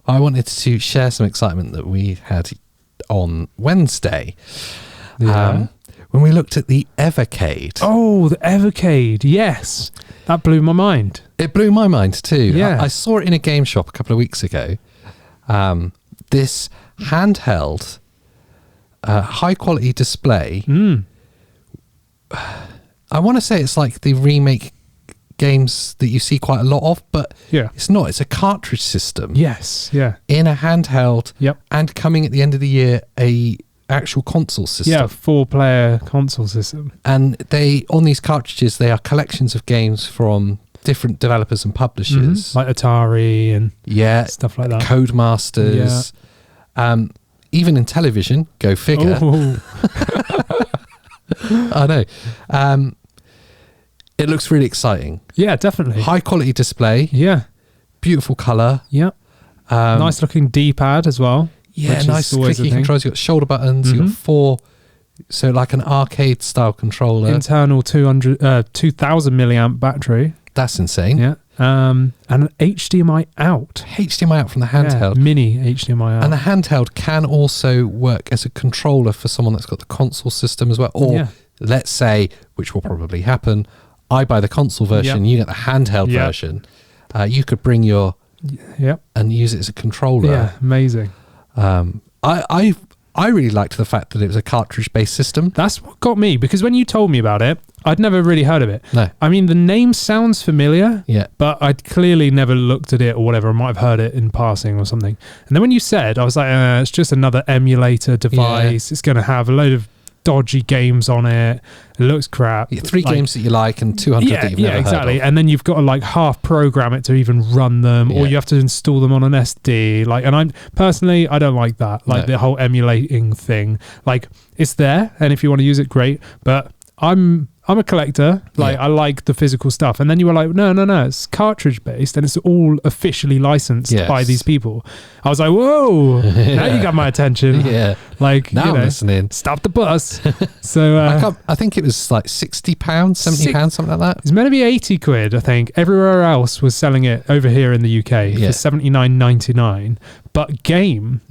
I wanted to share some excitement that we had on Wednesday. Yeah. When we looked at the Evercade. Oh, the Evercade. Yes. That blew my mind. It blew my mind too. Yeah. I saw it in a game shop a couple of weeks ago. This handheld, high quality display. I want to say it's like the remake games that you see quite a lot of, but it's not. It's a cartridge system. Yes. Yeah. In a handheld. Yep. And coming at the end of the year, a actual console system. Yeah, 4-player console system. And they, on these cartridges, they are collections of games from different developers and publishers. Like Atari and stuff like that. Codemasters. Yeah. Even in television, go figure. I know. It looks really exciting. Yeah, definitely. High quality display. Yeah. Beautiful colour. Yeah. Nice looking D-pad as well. Yeah, nice clicky controls. You've got shoulder buttons. You've got 4, so like an arcade style controller. Internal 2000 milliamp battery. That's insane. Yeah. And an HDMI out. HDMI out from the handheld. Yeah, mini HDMI out. And the handheld can also work as a controller for someone that's got the console system as well. Or let's say, which will probably happen, I buy the console version, you get the handheld version. You could bring your and use it as a controller. Yeah, amazing. I really liked the fact that it was a cartridge-based system. That's what got me, because when you told me about it, I'd never really heard of it. No. I mean, the name sounds familiar, but I'd clearly never looked at it or whatever. I might have heard it in passing or something. And then when you said, I was like, it's just another emulator device. It's going to have a load of dodgy games on it. It looks crap. 3 games that you like and 200 that you've never exactly. heard of. And then you've got to like half program it to even run them, or you have to install them on an SD. Like, and I'm personally, I don't like that. Like the whole emulating thing. Like, it's there, and if you want to use it, great. But I'm a collector. Like, I like the physical stuff. And then you were like, no, it's cartridge based, and it's all officially licensed by these people. I was like, whoa, now you got my attention. Like, now I'm listening. Stop the bus. So I think it was like £60, £70, something like that. It's meant to be 80 quid, I think. Everywhere else was selling it over here in the UK for $79.99. But Game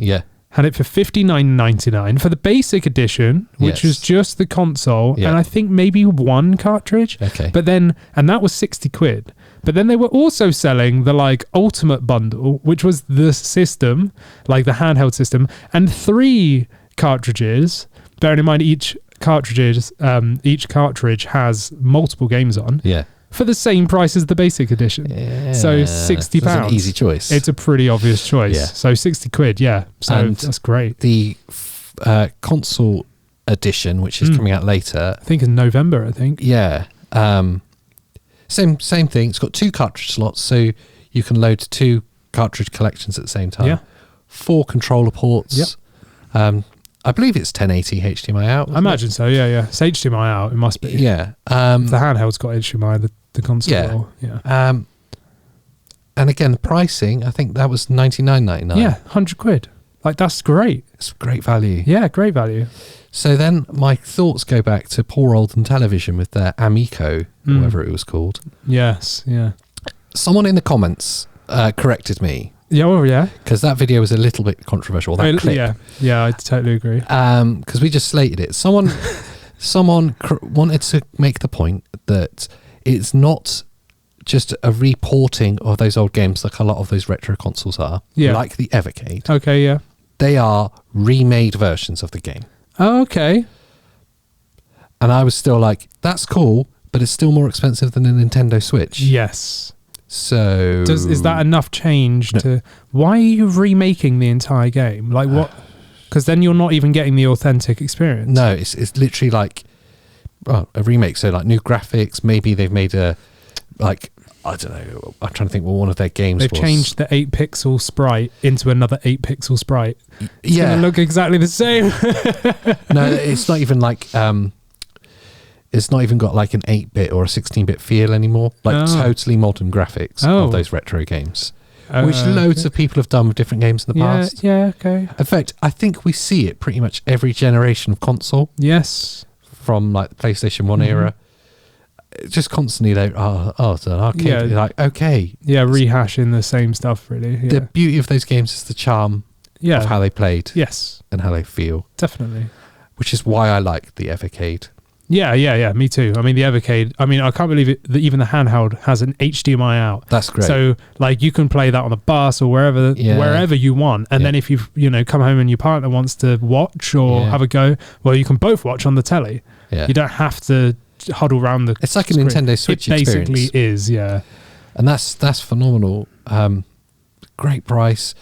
had it for $59.99 for the basic edition, which was just the console, and I think maybe 1 cartridge. But then, and that was 60 quid. But then they were also selling the like ultimate bundle, which was the system, like the handheld system, and 3 cartridges. Bearing in mind each cartridge has multiple games on. For the same price as the basic edition. So £60. It's an easy choice. It's a pretty obvious choice. So 60 quid, So and that's great. The console edition, which is coming out later. I think in November, I think. Same thing. It's got 2 cartridge slots, so you can load 2 cartridge collections at the same time. 4 controller ports. I believe it's 1080 HDMI out. I imagine so, It's HDMI out, it must be. The handheld's got HDMI, the console. And again, the pricing, I think that was $99.99. 100 quid. Like, that's great. It's great value. Yeah, great value. So then my thoughts go back to poor Olden Television with their Amico, whatever it was called. Yes, Someone in the comments corrected me. Because that video was a little bit controversial. That clip. Yeah, I totally agree. Because we just slated it. Someone wanted to make the point that it's not just a reporting of those old games like a lot of those retro consoles are. Like the Evercade. Okay, They are remade versions of the game. Oh, okay. And I was still like, that's cool, but it's still more expensive than a Nintendo Switch. Yes. So is that enough change to... Why are you remaking the entire game? Like what? Because then you're not even getting the authentic experience. No, it's literally like a remake. So like new graphics. Maybe they've made a like, I don't know. I'm trying to think what one of their games They've changed the 8-pixel sprite into another 8-pixel sprite. It's going to look exactly the same. No, it's not even like... it's not even got like an 8-bit or a 16-bit feel anymore. Like totally modern graphics of those retro games. Which loads of people have done with different games in the past. Yeah, okay. In fact, I think we see it pretty much every generation of console. Yes. From like the PlayStation 1 era. just constantly it's an arcade. Yeah. Like, okay. Yeah, rehashing the same stuff, really. Yeah. The beauty of those games is the charm of how they played. Yes. And how they feel. Definitely. Which is why I like the Evercade. Yeah, me too. I mean, the Evercade, I can't believe it that even the handheld has an HDMI out. That's great. So, like, you can play that on a bus or wherever you want. And then if you've, come home and your partner wants to watch or have a go, well, you can both watch on the telly. Yeah. You don't have to huddle around the It's like screen. a Nintendo Switch experience. It basically is, yeah. And that's phenomenal. Great price.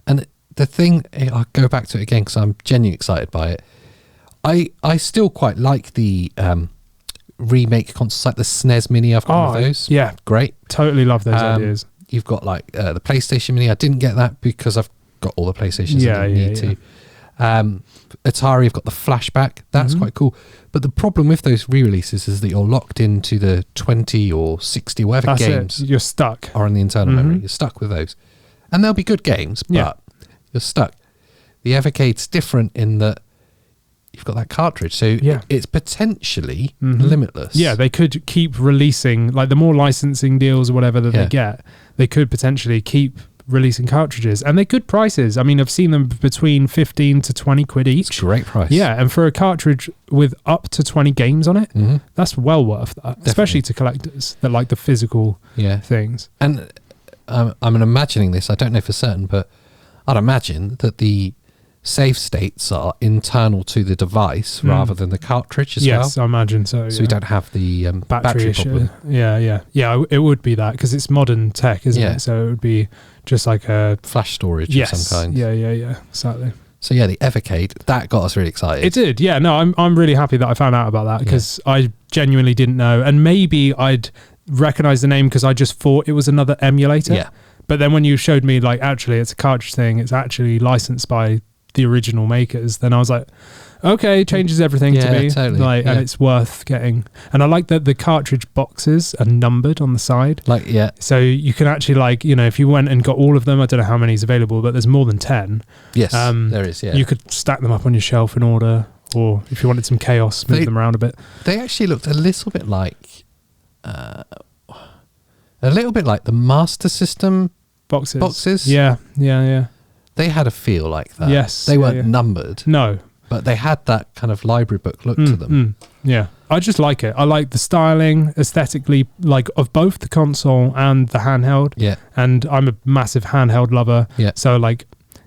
And the thing, I'll go back to it again because I'm genuinely excited by it. I still quite like the remake consoles, like the SNES Mini. I've got one of those. Yeah. Great. Totally love those ideas. You've got like the PlayStation Mini. I didn't get that because I've got all the PlayStations. I didn't need to. Atari, you've got the Flashback. That's quite cool. But the problem with those re-releases is that you're locked into the 20 or 60, whatever games you're stuck are on the internal memory. You're stuck with those. And they'll be good games, but you're stuck. The Evercade's different in that you've got that cartridge, so it's potentially limitless. Yeah, they could keep releasing, like the more licensing deals or whatever that they get, they could potentially keep releasing cartridges, and they're good prices. I mean, I've seen them between 15 to 20 quid each. It's a great price. Yeah, and for a cartridge with up to 20 games on it, that's well worth that. Definitely. Especially to collectors that like the physical things. And I'm imagining this, I don't know for certain, but I'd imagine that the save states are internal to the device rather than the cartridge as well. Yes, I imagine so. So we don't have the battery issue. problem. Yeah, it would be that because it's modern tech, isn't it? So it would be just like a flash storage of some kind. Yeah, exactly. So yeah, the Evercade, that got us really excited. It did, yeah. No, I'm really happy that I found out about that because I genuinely didn't know, and maybe I'd recognize the name because I just thought it was another emulator. Yeah. But then when you showed me, like, actually it's a cartridge thing, it's actually licensed by the original makers, then I was like, okay, changes everything to me. Totally. And it's worth getting. And I like that the cartridge boxes are numbered on the side. So you can actually, like, if you went and got all of them, I don't know how many is available, but there's more than 10. Yes, there is, You could stack them up on your shelf in order, or if you wanted some chaos, move them around a bit. They actually looked a little bit like the Master System boxes. Yeah. They had a feel like that. Yes. They weren't numbered. No. But they had that kind of library book look to them. Yeah. I just like it. I like the styling aesthetically, like, of both the console and the handheld. Yeah. And I'm a massive handheld lover. Yeah. So, like,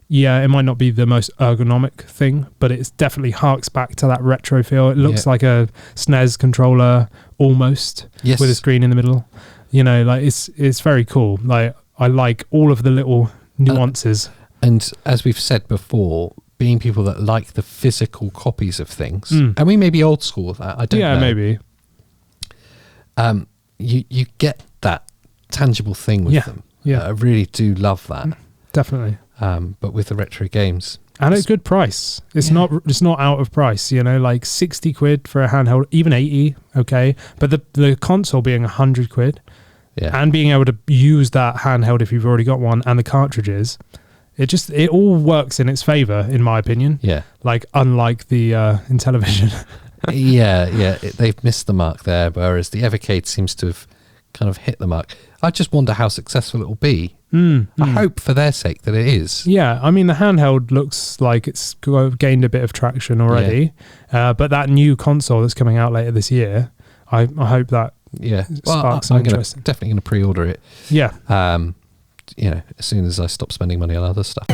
it might not be the most ergonomic thing, but it definitely harks back to that retro feel. It looks like a SNES controller almost, with a screen in the middle. Like, it's very cool. Like, I like all of the little nuances. And as we've said before, being people that like the physical copies of things, and we may be old school with that, I don't know. Yeah, maybe. You get that tangible thing with them. Yeah. I really do love that. Definitely. But with the retro games. And at a good price. It's not out of price, like 60 quid for a handheld, even 80, okay. But the console being 100 quid and being able to use that handheld if you've already got one, and the cartridges, it all works in its favor, in my opinion. Yeah. Like, unlike the Intellivision. They've missed the mark there, whereas the Evercade seems to have kind of hit the mark. I just wonder how successful it will be. I hope for their sake that it is. Yeah, I mean, the handheld looks like it's gained a bit of traction already, but that new console that's coming out later this year, I hope that sparks some interest. Definitely going to pre-order it. Yeah. As soon as I stop spending money on other stuff.